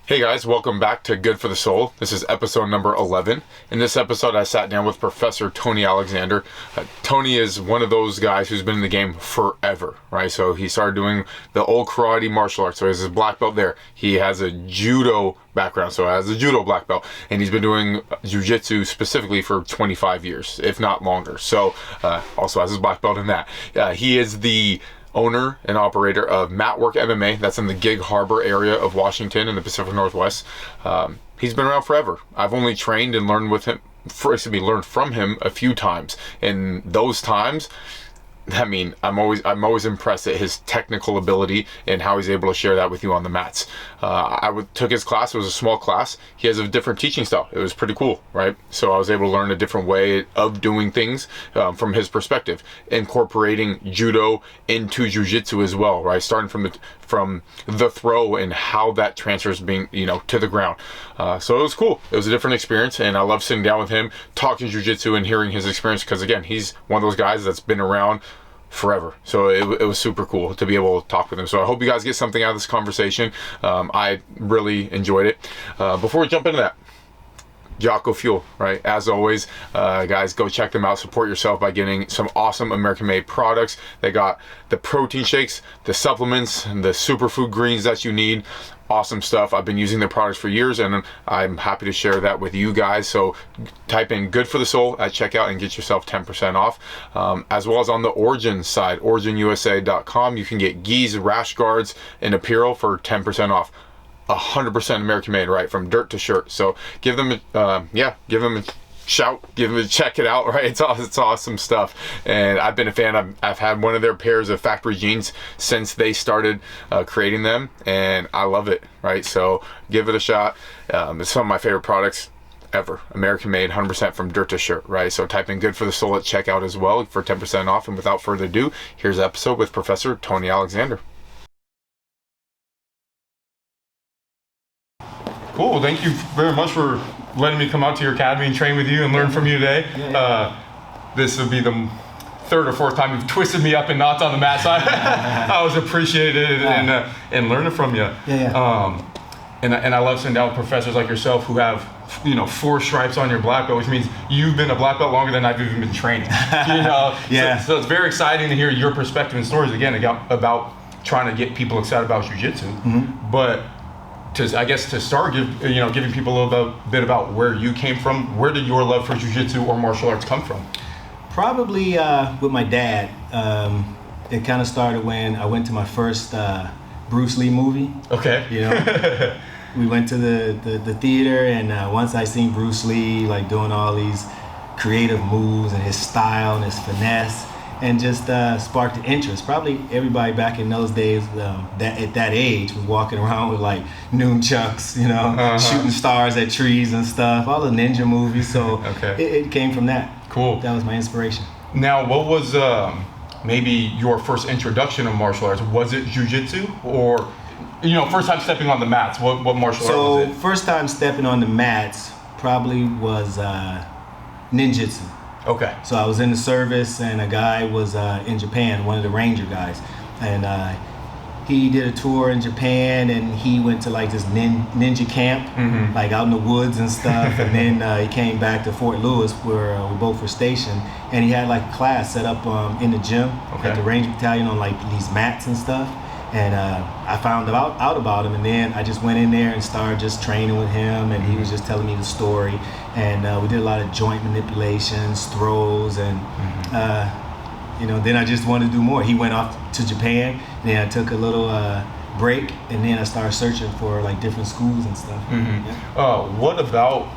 Hey guys, welcome back to Good for the Soul. This is episode number 11. In this episode, I sat down with Professor Tony Alexander. Tony is one of those guys who's been in the game forever, right? So he started doing the old karate martial arts. So he has his black belt there. He has a judo background, so has a judo black belt. And he's been doing Jiu-Jitsu specifically for 25 years, if not longer. So also has his black belt in that. He is the owner and operator of Matwork MMA. That's in the Gig Harbor area of Washington in the Pacific Northwest. He's been around forever. I've only trained and learned learned from him a few times. And those times, I mean, I'm always impressed at his technical ability and how he's able to share that with you on the mats. Took his class. It was a small class. He has a different teaching style. It was pretty cool, right? So I was able to learn a different way of doing things from his perspective, incorporating judo into jiu-jitsu as well, right? Starting from the throw and how that transfers to the ground. So it was cool. It was a different experience, and I love sitting down with him, talking jiu-jitsu and hearing his experience, because again, he's one of those guys that's been around forever. So it was super cool to be able to talk with him. So I hope you guys get something out of this conversation. I really enjoyed it. Before we jump into that, Jocko Fuel, right? As always, guys, go check them out. Support yourself by getting some awesome American-made products. They got the protein shakes, the supplements, and the superfood greens that you need. Awesome stuff. I've been using their products for years, and I'm happy to share that with you guys. So type in Good for the Soul at checkout and get yourself 10% off. As well as on the Origin side, originusa.com, you can get gis, rash guards, and apparel for 10% off. 100% American made, right? From dirt to shirt. So give them a shout, check it out, right? It's awesome stuff. And I've been a fan. I've had one of their pairs of factory jeans since they started creating them, and I love it, right? So give it a shot. It's some of my favorite products ever. American made, 100% from dirt to shirt, right? So type in Good for the Soul at checkout as well for 10% off. And without further ado, here's the episode with Professor Tony Alexander. Cool. Thank you very much for letting me come out to your academy and train with you and learn from you today. This will be the third or fourth time you've twisted me up in knots on the mat, so I always appreciate it and learning from you. And I love sitting down with professors like yourself who have 4 stripes on your black belt, which means you've been a black belt longer than I've even been training. So it's very exciting to hear your perspective and stories again about trying to get people excited about jiu-jitsu, but to start, giving people a little bit about where you came from. Where did your love for jiu-jitsu or martial arts come from? Probably with my dad. It kind of started when I went to my first Bruce Lee movie. Okay. We went to the theater, and once I seen Bruce Lee like doing all these creative moves and his style and his finesse, and just sparked an interest. Probably everybody back in those days at that age was walking around with like nunchucks, shooting stars at trees and stuff, all the ninja movies. So it came from that. Cool. That was my inspiration. Now, what was maybe your first introduction of martial arts? Was it jiu-jitsu or, first time stepping on the mats? What martial art was it? So first time stepping on the mats probably was ninjutsu. Okay. So I was in the service, and a guy was in Japan, one of the ranger guys, and he did a tour in Japan, and he went to like this ninja camp, like out in the woods and stuff, and then he came back to Fort Lewis where we both were stationed, and he had like a class set up in the gym at the Ranger Battalion on like these mats and stuff, and I found out about him, and then I just went in there and started just training with him, and he was just telling me the story, and we did a lot of joint manipulations, throws, and then I just wanted to do more. He went off to Japan, and then I took a little break, and then I started searching for like different schools and stuff. What about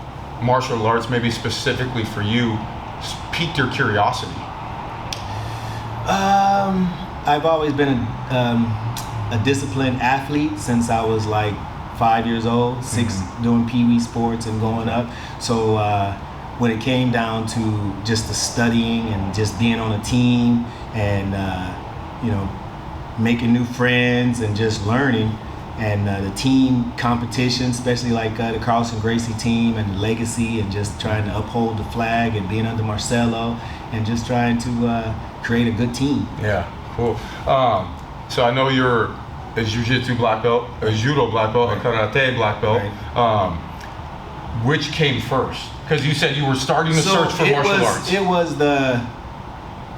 martial arts, maybe specifically for you, piqued your curiosity? I've always been a disciplined athlete since I was like 5 years old, 6, doing pee-wee sports and going up. So when it came down to just the studying and just being on a team and making new friends and just learning, and the team competition, especially like the Carlson Gracie team and the legacy, and just trying to uphold the flag and being under Marcelo and just trying to create a good team. Yeah, cool. So I know you're a Jiu-Jitsu black belt, a Judo black belt, a Karate black belt. Right. Which came first? Because you said you were starting to search for martial arts. It was the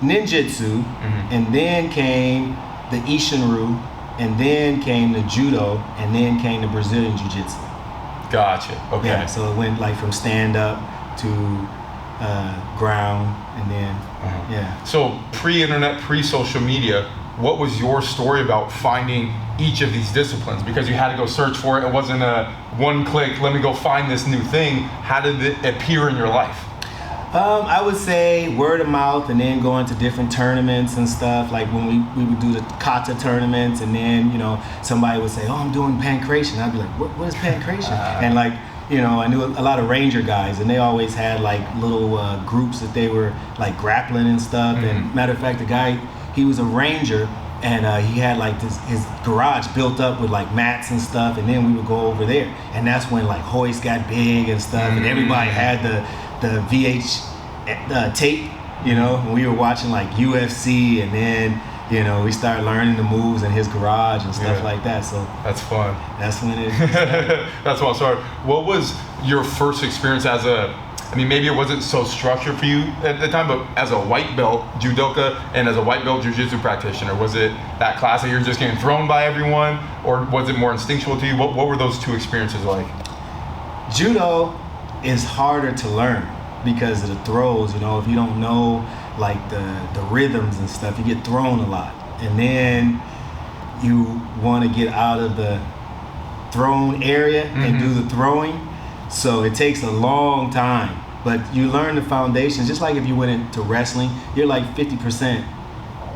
ninjutsu, and then came the Ishinryu, and then came the Judo, and then came the Brazilian Jiu-Jitsu. Gotcha. Okay. Yeah, so it went like from stand-up to ground, and then, yeah. So pre-internet, pre-social media, what was your story about finding each of these disciplines? Because you had to go search for it. It wasn't a one-click, let me go find this new thing. How did it appear in your life? I would say word of mouth, and then going to different tournaments and stuff. Like when we would do the kata tournaments, and then, you know, somebody would say, oh, I'm doing pancration. I'd be like, what is pancration? And like, you know, I knew a lot of ranger guys, and they always had like little groups that they were like grappling and stuff. And matter of fact, the guy, he was a ranger, and he had like his garage built up with like mats and stuff, and then we would go over there, and that's when like hoist got big and stuff, and everybody had the VH tape, you know, and we were watching like UFC, and then, you know, we started learning the moves in his garage and stuff like that. So that's fun. That's when it that's what I'm sorry. What was your first experience as I mean, maybe it wasn't so structured for you at the time, but as a white belt judoka and as a white belt jiu-jitsu practitioner, was it that class that you're just getting thrown by everyone, or was it more instinctual to you? What were those two experiences like? Judo is harder to learn because of the throws. You know, if you don't know like the rhythms and stuff, you get thrown a lot, and then you want to get out of the thrown area and do the throwing, so it takes a long time. But you learn the foundations, just like if you went into wrestling, you're like 50%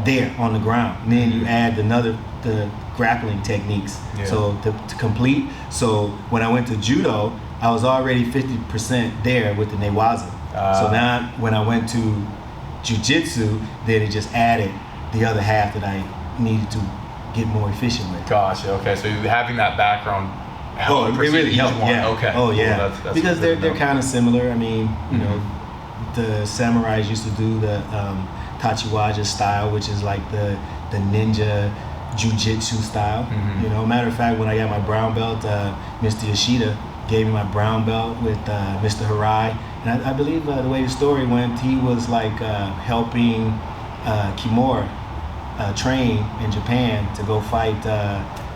there on the ground, and then you add the grappling techniques so to complete. So when I went to judo, I was already 50% there with the newaza. So now when I went to jiu-jitsu, then it just added the other half that I needed to get more efficient with. Gotcha. Okay, so having that background helped. It really helped. Yeah. Okay. Oh yeah. Well, that's because they're kind of similar. I mean, you know, the samurais used to do the tachiwaja style, which is like the ninja jiu-jitsu style. You know, matter of fact, when I got my brown belt, Mr. Yoshida gave me my brown belt with Mr. Harai, and I believe the way the story went, he was like helping Kimura train in Japan to go fight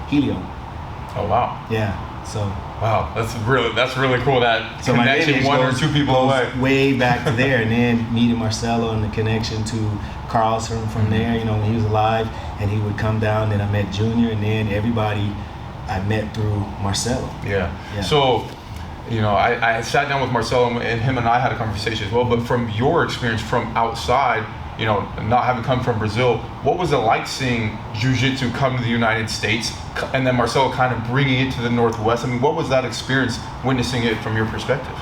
Helio. Oh wow. Yeah. So. Wow, that's really cool. That so connection, one or two people away. Way back to there, and then meeting Marcelo and the connection to Carlson from there. You know, when he was alive, and he would come down. Then I met Junior, and then everybody I met through Marcelo. Yeah. So, you know, I sat down with Marcelo, and him and I had a conversation as well. But from your experience from outside, you know, not having come from Brazil, what was it like seeing Jiu-Jitsu come to the United States, and then Marcelo kind of bringing it to the Northwest? I mean, what was that experience, witnessing it from your perspective?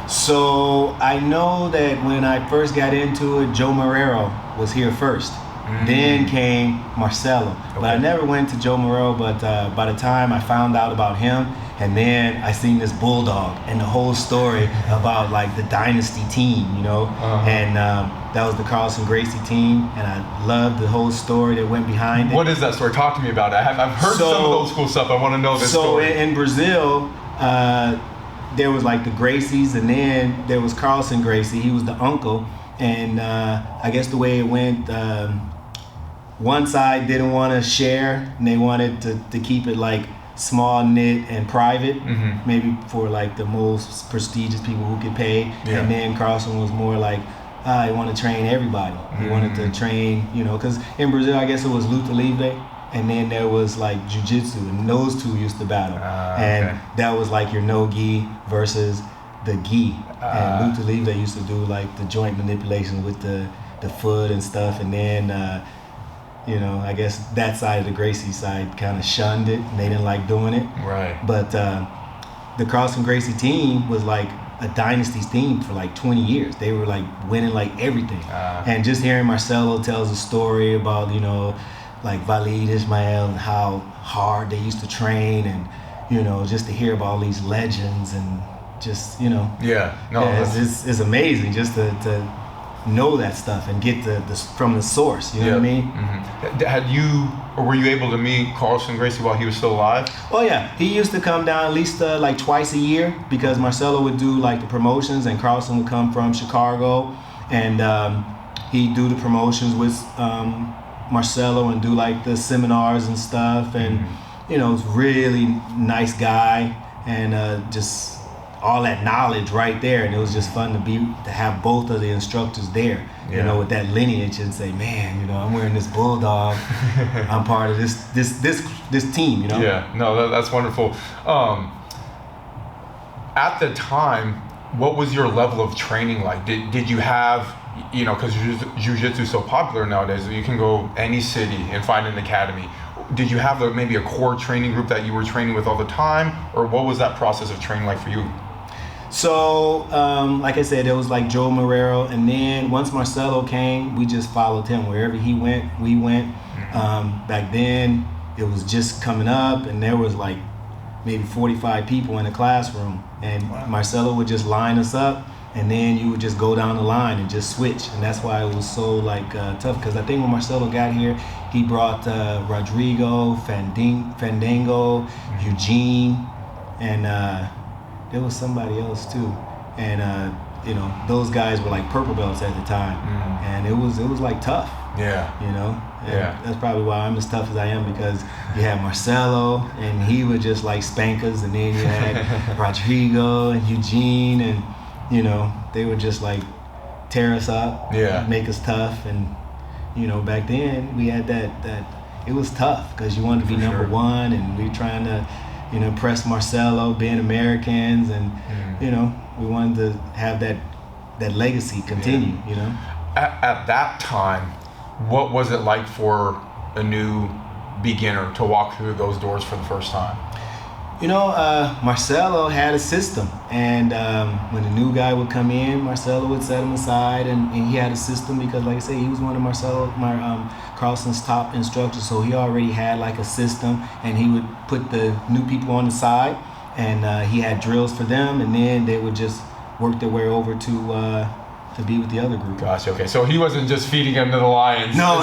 So I know that when I first got into it, Joe Marrero was here first. Then came Marcelo. But I never went to Joe Marrero, but by the time I found out about him, and then I seen this bulldog and the whole story about like the dynasty team, you know, and that was the Carlson Gracie team, and I loved the whole story that went behind it. What is that story? Talk to me about it. I've heard some of the old school stuff. I want to know this story. So in Brazil, there was like the Gracies, and then there was Carlson Gracie. He was the uncle, and I guess the way it went, one side didn't want to share, and they wanted to keep it like small knit and private, maybe for like the most prestigious people who could pay. And then Carlson was more like, he wanted to train everybody. He wanted to train, you know, because in Brazil, I guess it was luta livre, and then there was like jiu-jitsu, and those two used to battle. And that was like your no-gi versus the gi. And luta livre used to do like the joint manipulation with the foot and stuff, and then you know, I guess that side of the Gracie side kind of shunned it, and they didn't like doing it. Right. But the Carlson Gracie team was like a dynasty's team for like 20 years. They were like winning like everything. And just hearing Marcelo tells a story about, you know, like Walid Ismail and how hard they used to train, and, you know, just to hear about all these legends and just, you know. Yeah. No. Yeah, it's amazing just to know that stuff and get the from the source. You know what I mean? Had you, or were you able to meet Carlson Gracie while he was still alive? Oh yeah, he used to come down at least like twice a year because Marcelo would do like the promotions and Carlson would come from Chicago and he'd do the promotions with Marcelo and do like the seminars and stuff, and you know, it's really nice guy and just all that knowledge right there, and it was just fun to have both of the instructors there, you know, with that lineage and say, man, you know, I'm wearing this bulldog, I'm part of this team, you know. Yeah, no, that's wonderful. At the time, what was your level of training like? Did you have, you know, because Jiu-Jitsu is so popular nowadays, you can go any city and find an academy. Did you have maybe a core training group that you were training with all the time, or what was that process of training like for you? So, like I said, it was like Joe Marrero, and then once Marcelo came, we just followed him. Wherever he went, we went. Back then, it was just coming up, and there was like maybe 45 people in the classroom, and Marcelo would just line us up, and then you would just go down the line and just switch, and that's why it was so like tough, because I think when Marcelo got here, he brought Rodrigo, Fandango, Eugene, and there was somebody else too, and you know, those guys were like purple belts at the time, and it was like tough. Yeah. You know. And that's probably why I'm as tough as I am, because you had Marcelo and he would just like spank us, and then you had Rodrigo and Eugene, and you know, they would just like tear us up, make us tough, and you know, back then we had that it was tough because you wanted to be number one, and we were trying to, you know, impress Marcelo, being Americans, and you know, we wanted to have that legacy continue. You know, at that time, what was it like for a new beginner to walk through those doors for the first time? You know, Marcelo had a system, and when a new guy would come in, Marcelo would set him aside, and he had a system because, like I say, he was one of Carlson's top instructors, so he already had like a system, and he would put the new people on the side, and he had drills for them, and then they would just work their way over to be with the other group. Gotcha. Okay, so he wasn't just feeding them to the lions. No.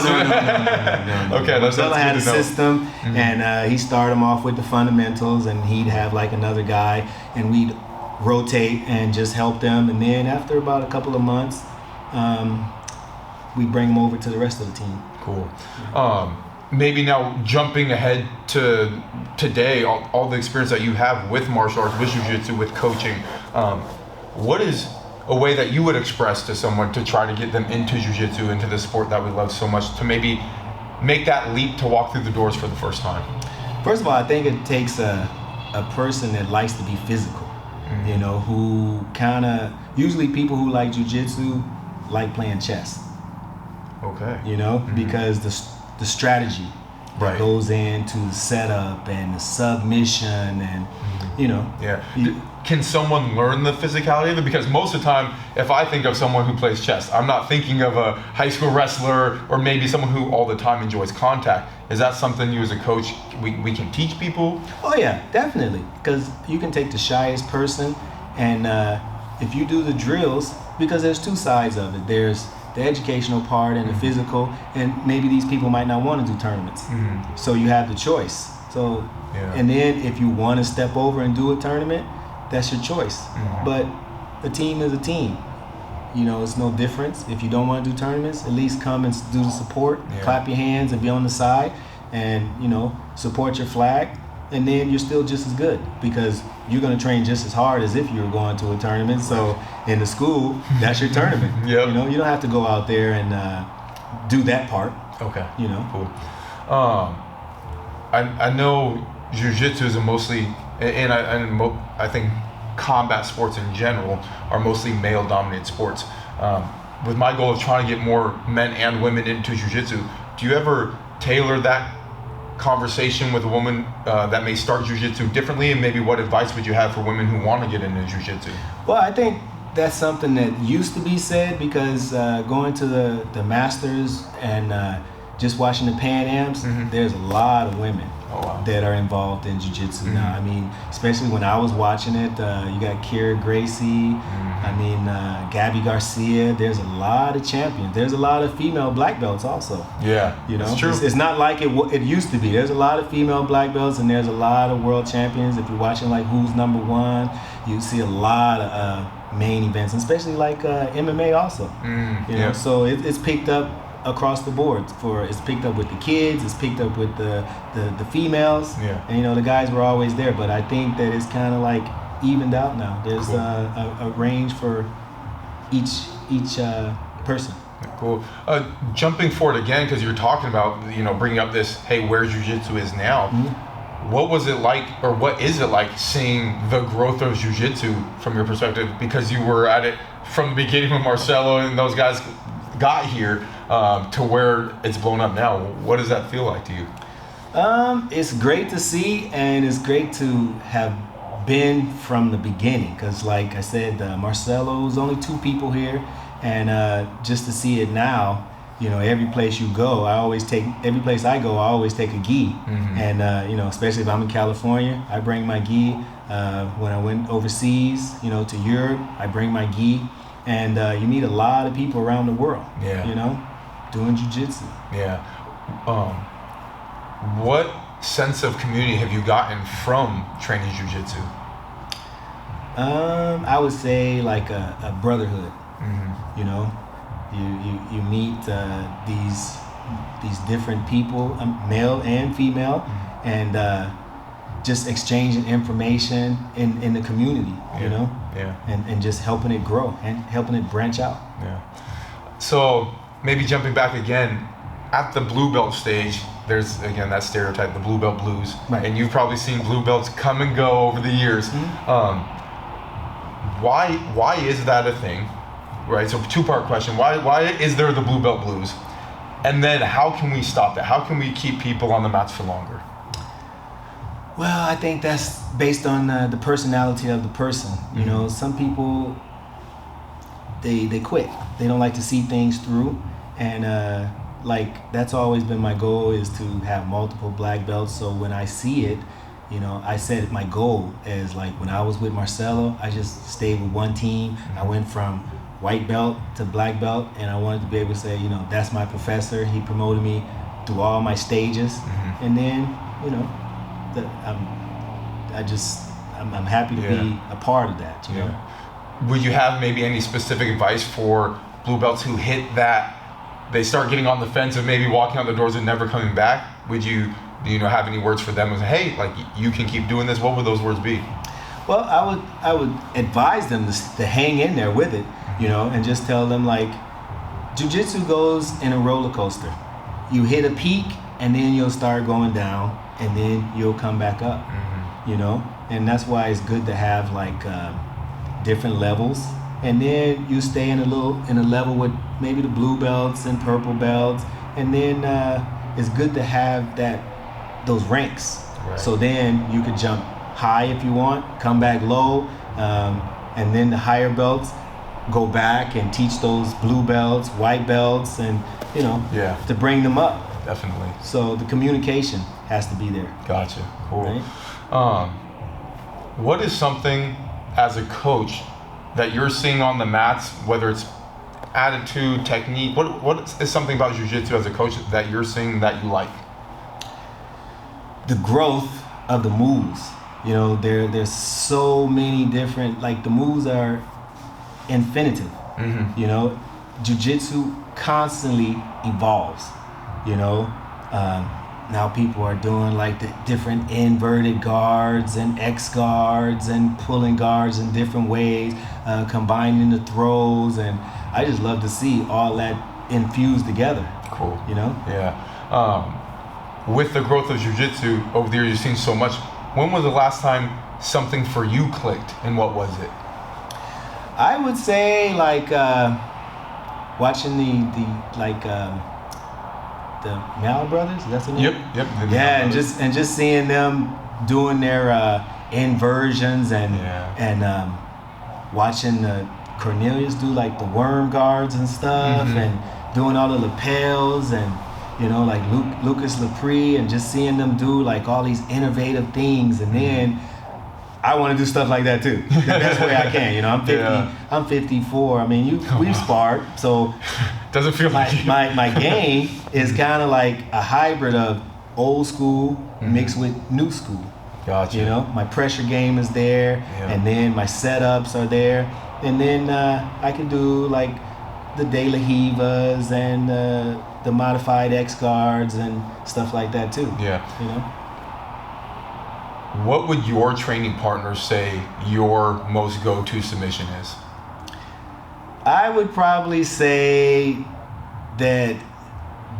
Okay, that's Marcelo had a system, Mm-hmm. and he started them off with the fundamentals, and he'd have like another guy, and we'd rotate and just help them, and then after about a couple of months, we'd bring them over to the rest of the team. Cool. Maybe now jumping ahead to today, all the experience that you have with martial arts, with jiu-jitsu, with coaching, what is a way that you would express to someone to try to get them into jiu-jitsu, into the sport that we love so much, to maybe make that leap to walk through the doors for the first time? First of all, I think it takes a person that likes to be physical, you know, who kind of, usually people who like jiu-jitsu like playing chess. Okay. You know, because the strategy that goes into the setup and the submission and, you know. Yeah. Can someone learn the physicality of it? Because most of the time, if I think of someone who plays chess, I'm not thinking of a high school wrestler or maybe someone who all the time enjoys contact. Is that something you as a coach, we can teach people? Oh yeah, definitely. Because you can take the shyest person, and if you do the drills, because there's two sides of it. There's the educational part and the physical, and maybe these people might not want to do tournaments. So you have the choice. So, and then if you want to step over and do a tournament, that's your choice. But a team is a team. You know, it's no difference. If you don't want to do tournaments, at least come and do the support, clap your hands and be on the side, and, you know, support your flag, and then you're still just as good, because you're going to train just as hard as if you were going to a tournament. So in the school, that's your tournament. You know, you don't have to go out there and do that part. Okay. You know. Cool. I know jiu-jitsu is mostly, and I think combat sports in general are mostly male-dominated sports. With my goal of trying to get more men and women into jiu-jitsu, do you ever tailor that conversation with a woman that may start jiu-jitsu differently, and maybe what advice would you have for women who want to get into jiu-jitsu? Well, I think that's something that used to be said, because going to the Masters and just watching the Pan Ams, there's a lot of women. that are involved in jiu-jitsu now. I mean, especially when I was watching it, you got Kira Gracie, I mean, Gabby Garcia. There's a lot of champions. There's a lot of female black belts also. Yeah, you know, it's true. It's not like it used to be. There's a lot of female black belts, and there's a lot of world champions. If you're watching like Who's Number One, you see a lot of main events, especially like MMA also. You know, so it's picked up across the board. It's picked up with the kids, it's picked up with the females, and you know, the guys were always there, but I think that it's kind of like evened out now. There's a range for each person. Cool. Jumping forward again, because you're talking about, you know, bringing up this, hey, where jiu-jitsu is now. What was it like, or what is it like seeing the growth of jiu-jitsu from your perspective? Because you were at it from the beginning when Marcelo and those guys got here to where it's blown up now. What does that feel like to you? It's great to see, and it's great to have been from the beginning, because like I said, Marcelo's only 2 people here, and just to see it now, you know, every place you go, every place I go, I always take a gi, and you know, especially if I'm in California, I bring my gi. When I went overseas, you know, to Europe, I bring my gi, and you meet a lot of people around the world, you know, doing jiu-jitsu. What sense of community have you gotten from training jiu-jitsu? I would say like a brotherhood. You know, you meet these different people, male and female, and just exchanging information in the community. You know, and just helping it grow and helping it branch out. So maybe jumping back again, at the blue belt stage, there's again that stereotype, the blue belt blues, and you've probably seen blue belts come and go over the years. Why is that a thing? Right. So 2-part question: why is there the blue belt blues? And then how can we stop that? How can we keep people on the mats for longer? Well, I think that's based on the personality of the person. You know, some people they quit. They don't like to see things through, and like that's always been my goal, is to have multiple black belts. So when I see it, you know, I set my goal as like when I was with Marcelo, I just stayed with one team. I went from white belt to black belt, and I wanted to be able to say, you know, that's my professor. He promoted me through all my stages, and then, you know, I'm happy to be a part of that. You know. Would you have maybe any specific advice for blue belts who hit that? They start getting on the fence of maybe walking out the doors and never coming back. Do you know, have any words for them? As hey, like, you can keep doing this. What would those words be? Well, I would advise them to hang in there with it, you know, and just tell them like, jiu-jitsu goes in a roller coaster. You hit a peak, and then you'll start going down, and then you'll come back up, you know, and that's why it's good to have like different levels. And then you stay in a level with maybe the blue belts and purple belts, and then it's good to have those ranks. So then you could jump high if you want, come back low, and then the higher belts go back and teach those blue belts, white belts, and you know, to bring them up. Definitely. So the communication has to be there. Gotcha. Cool. Right? What is something as a coach that you're seeing on the mats, whether it's attitude, technique, what is something about jiu-jitsu as a coach that you're seeing that you like? The growth of the moves. You know, there's so many different, like the moves are infinitive. You know, jiu-jitsu constantly evolves. You know, now people are doing like the different inverted guards and X guards and pulling guards in different ways, combining the throws, and I just love to see all that infused together. Cool. You know? With the growth of jiu-jitsu over the years, you've seen so much. When was the last time something for you clicked, and what was it? I would say like watching the Mal brothers. That's the name. Yep. Yeah, and just seeing them doing their inversions and watching Cornelius do like the worm guards and stuff, and doing all the lapels, and you know, like Lucas Lepre, and just seeing them do like all these innovative things, and then I want to do stuff like that too. The best way I can, you know. I'm 50. Yeah. I'm 54. I mean, we've sparred, so doesn't feel like my game is kind of like a hybrid of old school mixed with new school. Gotcha. You know, my pressure game is there, and then my setups are there, and then I can do like the De La Hivas and the modified X guards and stuff like that too. Yeah. You know. What would your training partners say your most go-to submission is? I would probably say that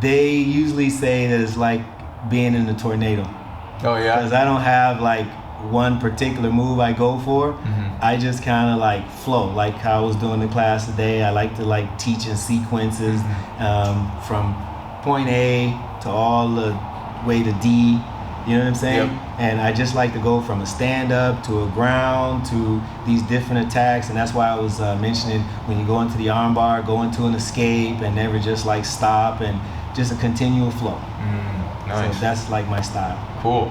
they usually say that it's like being in a tornado. Oh yeah? Because I don't have like one particular move I go for. I just kind of like flow, like how I was doing in class today. I like to like teach in sequences from point A to all the way to D. You know what I'm saying? Yep. And I just like to go from a stand-up to a ground to these different attacks. And that's why I was mentioning when you go into the armbar, go into an escape and never just like stop, and just a continual flow. Nice. So that's like my style. Cool.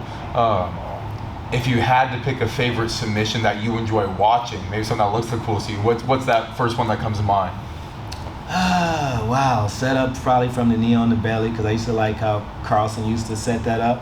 If you had to pick a favorite submission that you enjoy watching, maybe something that looks the coolest to you, what's that first one that comes to mind? Wow, set up probably from the knee on the belly, because I used to like how Carlson used to set that up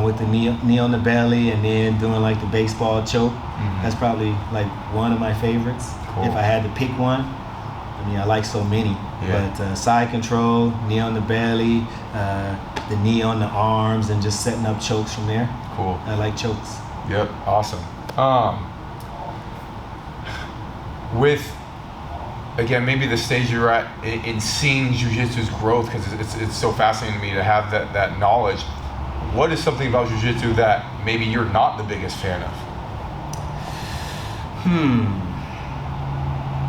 with the knee on the belly and then doing like the baseball choke. That's probably like one of my favorites. Cool. If I had to pick one. I mean, I like so many, but side control, knee on the belly, the knee on the arms, and just setting up chokes from there. Cool. I like chokes. Yep, awesome. With again, maybe the stage you're at in seeing Jiu-Jitsu's growth, because it's so fascinating to me to have that knowledge. What is something about Jiu-Jitsu that maybe you're not the biggest fan of?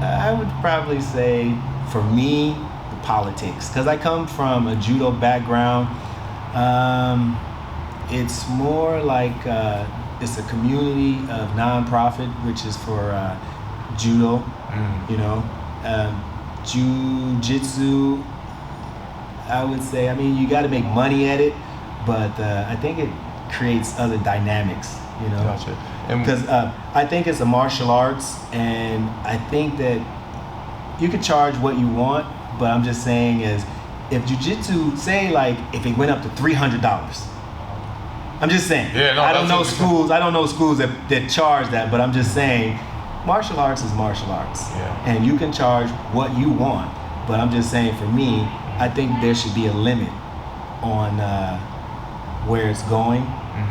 I would probably say, for me, the politics, because I come from a judo background. It's more like it's a community of nonprofit, which is for judo, you know. Jiu-Jitsu, I would say, I mean, you got to make money at it, but I think it creates other dynamics, you know. Gotcha. Because I think it's a martial arts, and I think that you can charge what you want, but I'm just saying is, if Jiu-Jitsu, say like if it went up to $300, I'm just saying. Yeah, no, I don't know schools that charge that, but I'm just saying martial arts is martial arts. Yeah. And you can charge what you want, but I'm just saying, for me, I think there should be a limit on where it's going.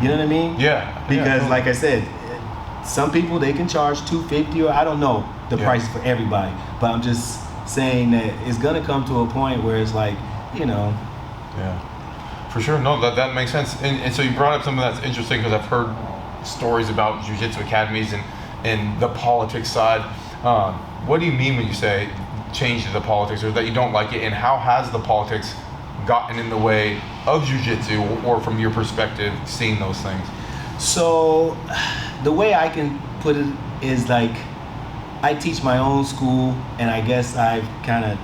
You know what I mean? Yeah. Because like I said, some people, they can charge $250, or I don't know the price for everybody, but I'm just saying that it's gonna come to a point where it's like, you know. Yeah, for sure. No, that makes sense. And so you brought up something that's interesting, because I've heard stories about Jiu-Jitsu academies and the politics side. What do you mean when you say change to the politics, or that you don't like it, and how has the politics gotten in the way of Jiu-Jitsu, or from your perspective, seeing those things? So the way I can put it is like, I teach my own school, and I guess I've kind of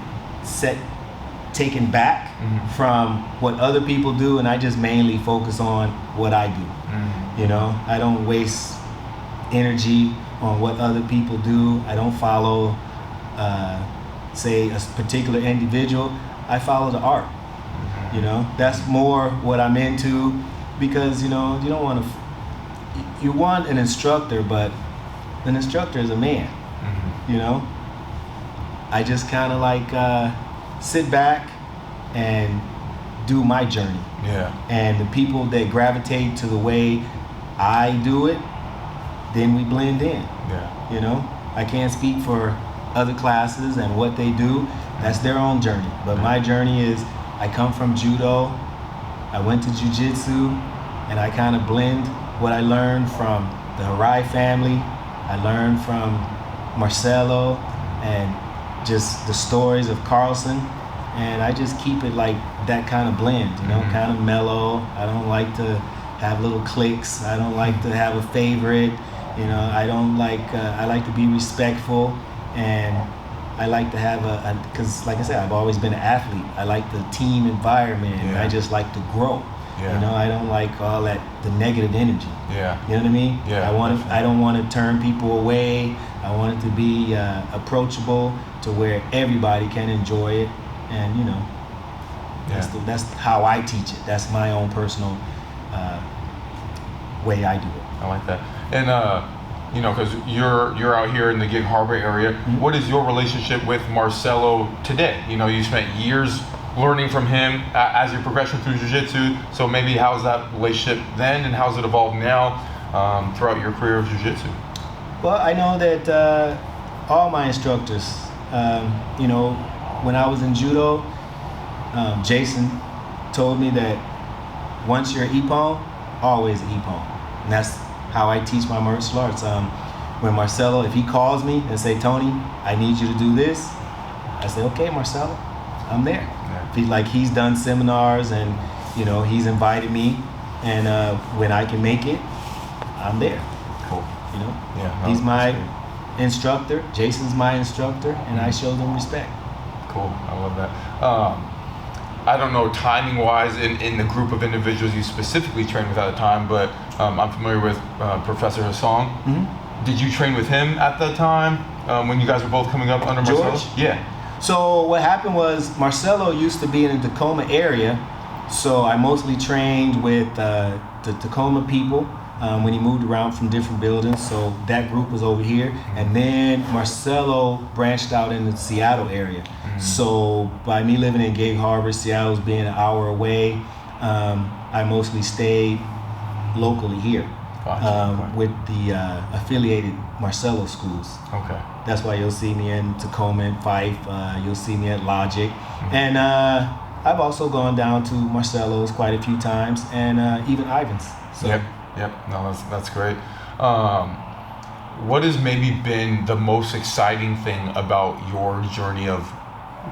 taken back from what other people do, and I just mainly focus on what I do. You know, I don't waste energy on what other people do. I don't follow, say, a particular individual. I follow the art. You know, that's more what I'm into, because, you know, you don't want to, you want an instructor, but an instructor is a man. You know, I just kind of like sit back and do my journey. Yeah. And the people that gravitate to the way I do it, then we blend in. Yeah. You know, I can't speak for other classes and what they do. That's their own journey. But my journey is, I come from judo, I went to jiu-jitsu, and I kind of blend what I learned from the Harai family. I learned from Marcelo and just the stories of Carlson, and I just keep it like that kind of blend, you know, kind of mellow. I don't like to have little cliques. I don't like to have a favorite, you know. I don't like, I like to be respectful, and I like to have because like I said, I've always been an athlete. I like the team environment. Yeah. I just like to grow. Yeah. You know, I don't like all that the negative energy. Yeah. You know what I mean? Yeah. I don't want to turn people away. I want it to be approachable to where everybody can enjoy it, and you know, that's how I teach it. That's my own personal way I do it. I like that. And you know, because you're out here in the Gig Harbor area. Mm-hmm. What is your relationship with Marcelo today? You know, you spent years learning from him as your progression through Jiu-Jitsu. So maybe how's that relationship then, and how's it evolved now throughout your career of Jiu-Jitsu? Well, I know that all my instructors, you know, when I was in judo, Jason told me that once you're an ippon, always an ippon. And that's how I teach my martial arts. When Marcelo, if he calls me and say, Tony, I need you to do this, I say, okay, Marcelo, I'm there. Yeah. He's done seminars and, you know, he's invited me, and when I can make it, I'm there. Cool. You know, yeah, he's my instructor. Jason's my instructor, and I show them respect. Cool. I love that. I don't know timing-wise in the group of individuals you specifically trained with at the time, but I'm familiar with Professor Hassan. Mm-hmm. Did you train with him at that time when you guys were both coming up under Marcelo? George? Yeah. So what happened was Marcelo used to be in the Tacoma area, so I mostly trained with the Tacoma people. When he moved around from different buildings, so that group was over here, and then Marcelo branched out in the Seattle area. So by me living in Gig Harbor, Seattle's being an hour away, I mostly stayed locally here. Gotcha. With the affiliated Marcelo schools. Okay. That's why you'll see me in Tacoma and Fife. You'll see me at Logic, and I've also gone down to Marcelo's quite a few times, and even Ivan's. So. Yep. No, that's great. What has maybe been the most exciting thing about your journey of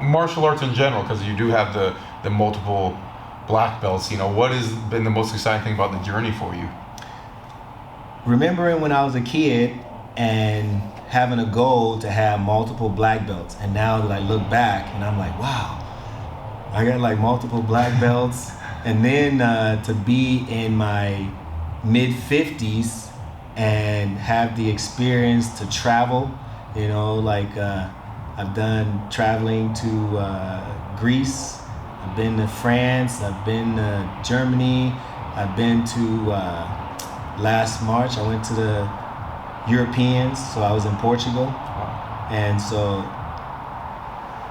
martial arts in general? Because you do have the multiple black belts. You know, what has been the most exciting thing about the journey for you? Remembering when I was a kid and having a goal to have multiple black belts, and now that I look back and I'm like, wow, I got like multiple black belts, and then to be in my mid-50s and have the experience to travel, you know, like I've done traveling to Greece, I've been to France, I've been to Germany, I've been to last March I went to the Europeans, so I was in Portugal. And so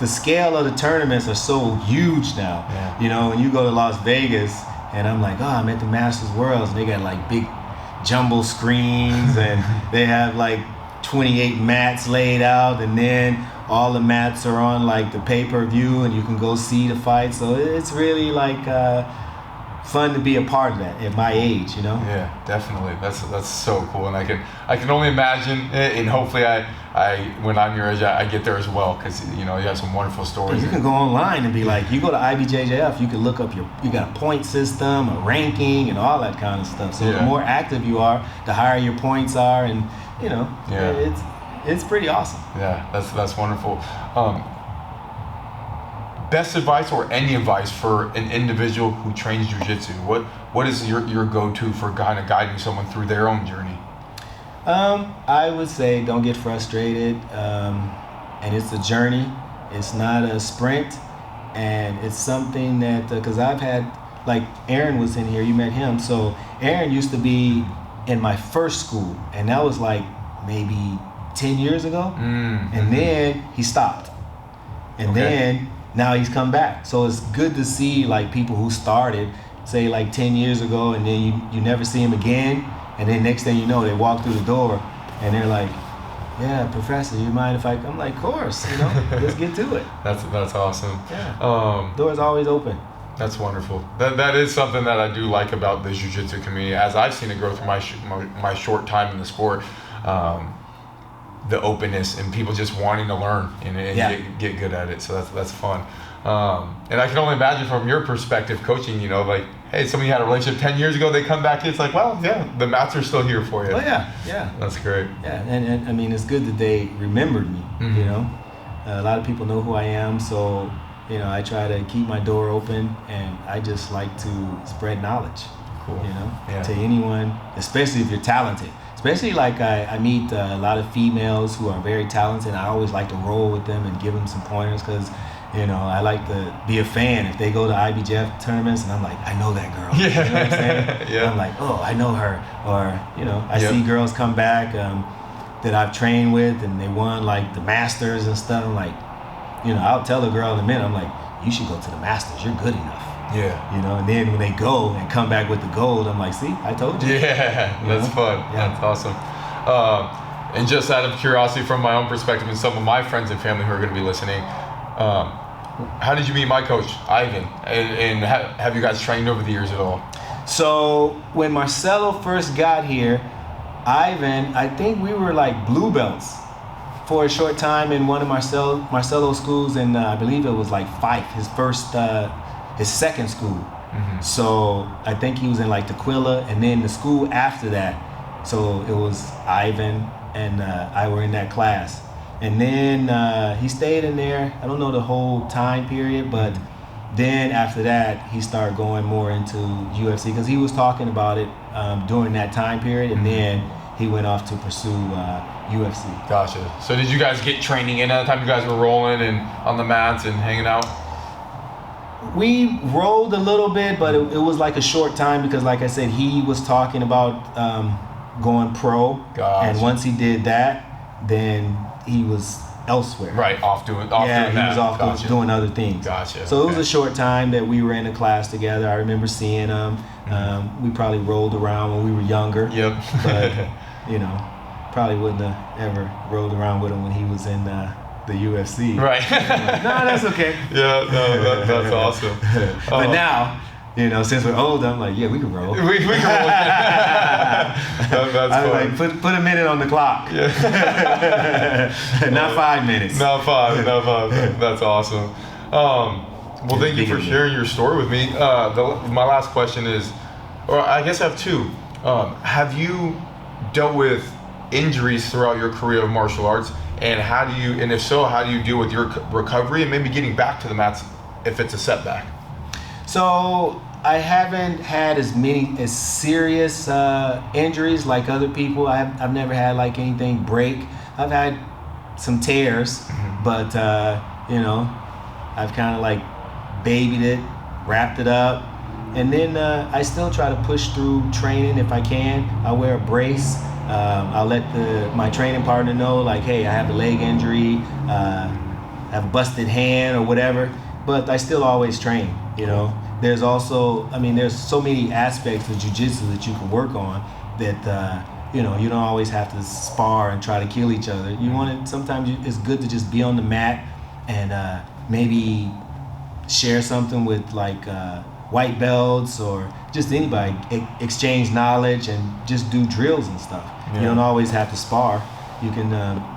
the scale of the tournaments are so huge now. Yeah. You know, when you go to Las Vegas, and I'm like, oh, I'm at the Masters Worlds, and they got like big jumbo screens, and they have like 28 mats laid out, and then all the mats are on like the pay-per-view, and you can go see the fight. So it's really like fun to be a part of that at my age, you know? Yeah, definitely. That's so cool, and I can only imagine, and hopefully I when I'm your age, I get there as well, because you know you have some wonderful stories. You can go online and be like, you go to IBJJF, you can look up you got a point system, a ranking, and all that kind of stuff. So the more active you are, the higher your points are, and you know, it's pretty awesome. Yeah, that's wonderful. Best advice or any advice for an individual who trains Jiu-Jitsu? What is your go-to for kind of guiding someone through their own journey? I would say don't get frustrated, and it's a journey. It's not a sprint, and it's something that because I've had, like Aaron was in here, you met him. So Aaron used to be in my first school, and that was like maybe 10 years ago, and then he stopped, and then now he's come back. So it's good to see like people who started, say like 10 years ago, and then you never see him again, and then next thing you know, they walk through the door, and they're like, yeah, Professor, you mind if I'm like, of course, you know, let's get to it. That's awesome. Yeah. Doors always open. That's wonderful. That is something that I do like about the Jiu-Jitsu community, as I've seen it grow through my short time in the sport. The openness and people just wanting to learn and get good at it. So that's fun. And I can only imagine from your perspective, coaching, you know, like, hey, somebody had a relationship 10 years ago, they come back, it's like, well, yeah, the mats are still here for you. Oh, yeah. That's great. Yeah, and I mean, it's good that they remembered me, you know. A lot of people know who I am, so I try to keep my door open, and I just like to spread knowledge. Cool. To anyone, especially if you're talented. Especially like I meet a lot of females who are very talented. I always like to roll with them and give them some pointers because, I like to be a fan. If they go to IBJJF tournaments and I'm like, I know that girl. Yeah. You know what I'm saying? Yeah. I'm like, oh, I know her. Or, I see girls come back that I've trained with and they won like the Masters and stuff. I'm like, I'll tell a girl in a minute, I'm like, you should go to the Masters. You're good enough. Yeah. And then when they go and come back with the gold, I'm like, see, I told you. Yeah, that's fun. Yeah. That's awesome. And just out of curiosity from my own perspective and some of my friends and family who are going to be listening, how did you meet my coach, Ivan? And have you guys trained over the years at all? So when Marcelo first got here, Ivan, I think we were like blue belts for a short time in one of Marcelo's schools, and I believe it was like Fife, his second school. Mm-hmm. So I think he was in like Tequila, and then the school after that. So it was Ivan and I were in that class. And then he stayed in there. I don't know the whole time period, but then after that, he started going more into UFC because he was talking about it during that time period, and then he went off to pursue UFC. Gotcha. So did you guys get training in at the time you guys were rolling and on the mats and hanging out? We rolled a little bit, but it was like a short time because, like I said, he was talking about going pro. Gotcha. And once he did that, then he was elsewhere. Right, off doing that. He was off doing other things. Gotcha. So it was a short time that we were in a class together. I remember seeing him. We probably rolled around when we were younger. Yep. But, probably wouldn't have ever rolled around with him when he was in the UFC. Right. No, that's okay. Yeah, no, that's awesome. But now, since we're old, I'm like, yeah, we can roll. We can roll. That's I was fun. like, put a minute on the clock. Yeah. Not 5 minutes. Not five. That's awesome. Well, thank you for sharing your story with me. My last question is, or I guess I have two. Have you dealt with injuries throughout your career of martial arts? And if so, how do you deal with your recovery and maybe getting back to the mats if it's a setback? So I haven't had as serious injuries like other people. I've never had like anything break. I've had some tears, but I've kind of like babied it, wrapped it up, and then I still try to push through training if I can. I wear a brace. I'll let my training partner know, like, hey, I have a leg injury, I have a busted hand or whatever, but I still always train, There's also, there's so many aspects of jiu-jitsu that you can work on that, you don't always have to spar and try to kill each other. Sometimes it's good to just be on the mat and maybe share something with like white belts or just anybody, exchange knowledge and just do drills and stuff. Yeah. You don't always have to spar. You can,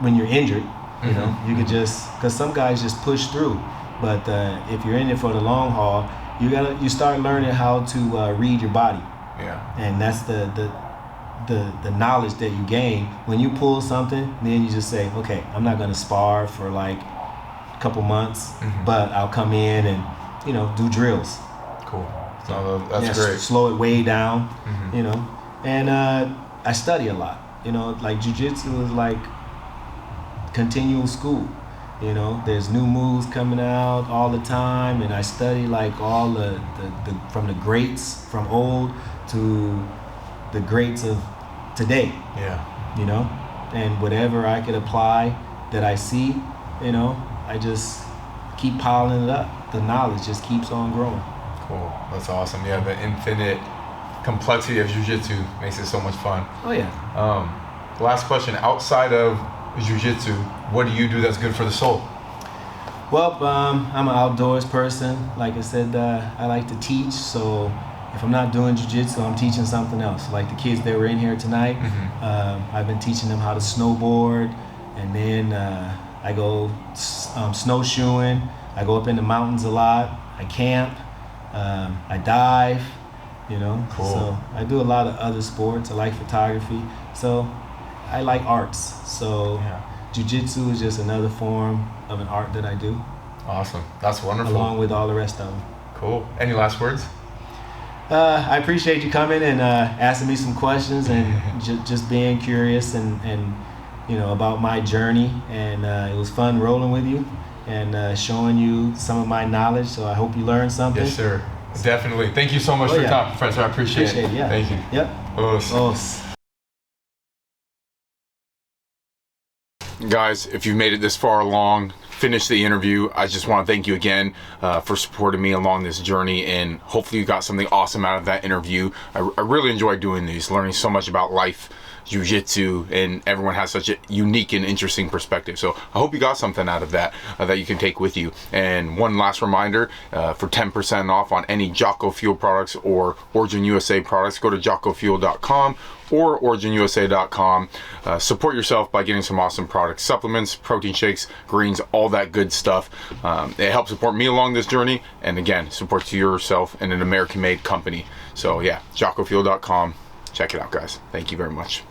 when you're injured, you could just, because some guys just push through. But if you're in it for the long haul, you start learning how to read your body. Yeah. And that's the knowledge that you gain. When you pull something, then you just say, okay, I'm not going to spar for like a couple months, but I'll come in and, do drills. Cool. No, that's great. Slow it way down, and I study a lot. Like jiu-jitsu is like continual school. There's new moves coming out all the time, and I study like all the from the greats from old to the greats of today. Yeah. And whatever I could apply that I see, I just keep piling it up. The knowledge just keeps on growing. Cool. That's awesome. Yeah, the infinite complexity of jiu-jitsu makes it so much fun. Oh yeah. Last question. Outside of jiu-jitsu, what do you do that's good for the soul? Well, I'm an outdoors person. Like I said, I like to teach. So if I'm not doing jiu-jitsu, I'm teaching something else. Like the kids that were in here tonight, I've been teaching them how to snowboard, and then I go snowshoeing. I go up in the mountains a lot. I camp. I dive. Cool. So I do a lot of other sports. I like photography. So I like arts. So Jiu-Jitsu is just another form of an art that I do, Awesome. That's wonderful. along with all the rest of them. Cool. Any last words? I appreciate you coming and asking me some questions and just being curious and about my journey. And it was fun rolling with you and showing you some of my knowledge. So I hope you learned something. Yes, sir. Definitely. Thank you so much for your time, Professor. I appreciate it. Yeah. Thank you. Yep. Os. Guys, if you've made it this far along, finished the interview, I just want to thank you again for supporting me along this journey, and hopefully you got something awesome out of that interview. I really enjoy doing these, learning so much about life, Jiu-Jitsu, and everyone has such a unique and interesting perspective. So I hope you got something out of that that you can take with you. And one last reminder, for 10% off on any Jocko Fuel products or Origin USA products, go to jockofuel.com or originusa.com. Support yourself by getting some awesome products, supplements, protein shakes, greens, all that good stuff. It helps support me along this journey, and again, supports yourself and an American-made company. So yeah, jockofuel.com. Check it out, guys. Thank you very much.